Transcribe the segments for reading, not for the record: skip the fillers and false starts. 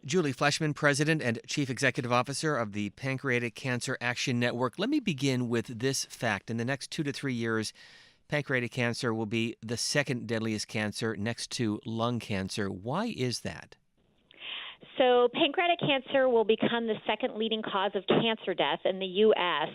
Julie Fleshman, President and Chief Executive Officer of the Pancreatic Cancer Action Network. Let me begin with this fact. In the next 2 to 3 years, pancreatic cancer will be the second deadliest cancer next to lung cancer. Why is that? So pancreatic cancer will become the second leading cause of cancer death in the U.S.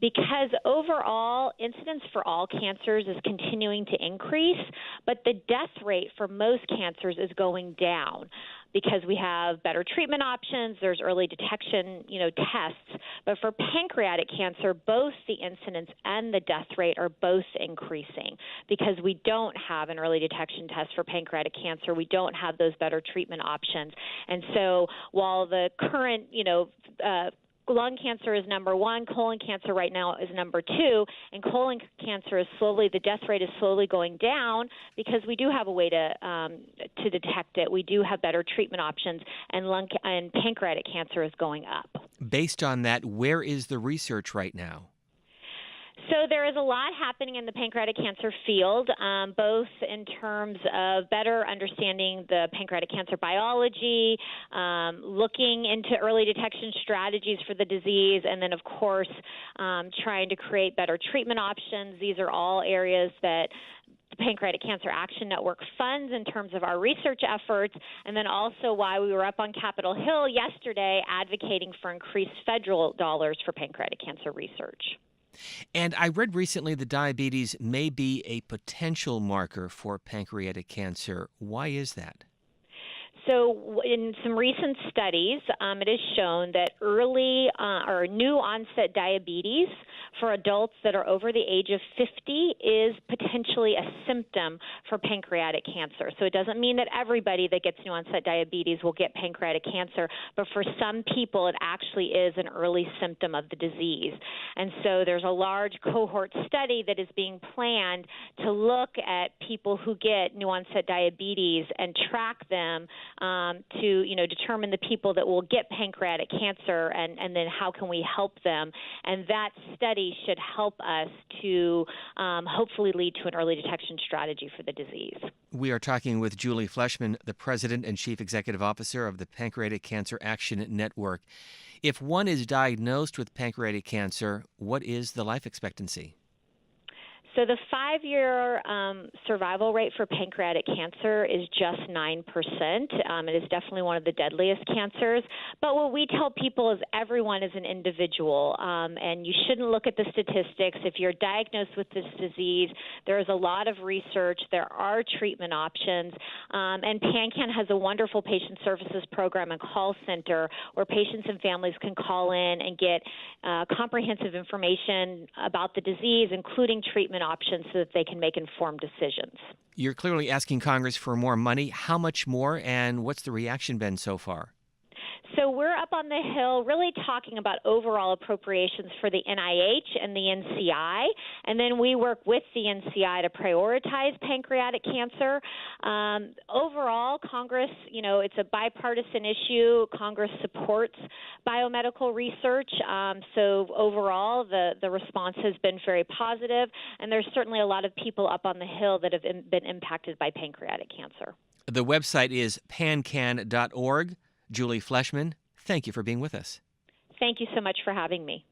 because overall incidence for all cancers is continuing to increase, but the death rate for most cancers is going down because we have better treatment options, there's early detection, tests. But for pancreatic cancer, both the incidence and the death rate are both increasing because we don't have an early detection test for pancreatic cancer. We don't have those better treatment options. And so while the current, lung cancer is number one, colon cancer right now is number two, and colon cancer is the death rate is slowly going down because we do have a way to detect it. We do have better treatment options, and pancreatic cancer is going up. Based on that, where is the research right now? So there is a lot happening in the pancreatic cancer field, both in terms of better understanding the pancreatic cancer biology, looking into early detection strategies for the disease, and then, of course, trying to create better treatment options. These are all areas that the Pancreatic Cancer Action Network funds in terms of our research efforts, and then also why we were up on Capitol Hill yesterday advocating for increased federal dollars for pancreatic cancer research. And I read recently that diabetes may be a potential marker for pancreatic cancer. Why is that? So in some recent studies, it has shown that early or new onset diabetes for adults that are over the age of 50 is potentially a symptom for pancreatic cancer. So it doesn't mean that everybody that gets new onset diabetes will get pancreatic cancer, but for some people it actually is an early symptom of the disease. And so there's a large cohort study that is being planned to look at people who get new onset diabetes and track them to determine the people that will get pancreatic cancer and then how can we help them. And that study should help us to hopefully lead to an early detection strategy for the disease. We are talking with Julie Fleshman, the President and Chief Executive Officer of the Pancreatic Cancer Action Network. If one is diagnosed with pancreatic cancer, what is the life expectancy? So the 5-year survival rate for pancreatic cancer is just 9%. It is definitely one of the deadliest cancers. But what we tell people is everyone is an individual, and you shouldn't look at the statistics. If you're diagnosed with this disease, there is a lot of research. There are treatment options. And PanCAN has a wonderful patient services program and call center where patients and families can call in and get comprehensive information about the disease, including treatment options so that they can make informed decisions. You're clearly asking Congress for more money. How much more, and what's the reaction been so far? So we're up on the Hill really talking about overall appropriations for the NIH and the NCI, and then we work with the NCI to prioritize pancreatic cancer. Overall, Congress, it's a bipartisan issue. Congress supports biomedical research. So overall, the response has been very positive, and there's certainly a lot of people up on the Hill that have been impacted by pancreatic cancer. The website is pancan.org. Julie Fleshman, thank you for being with us. Thank you so much for having me.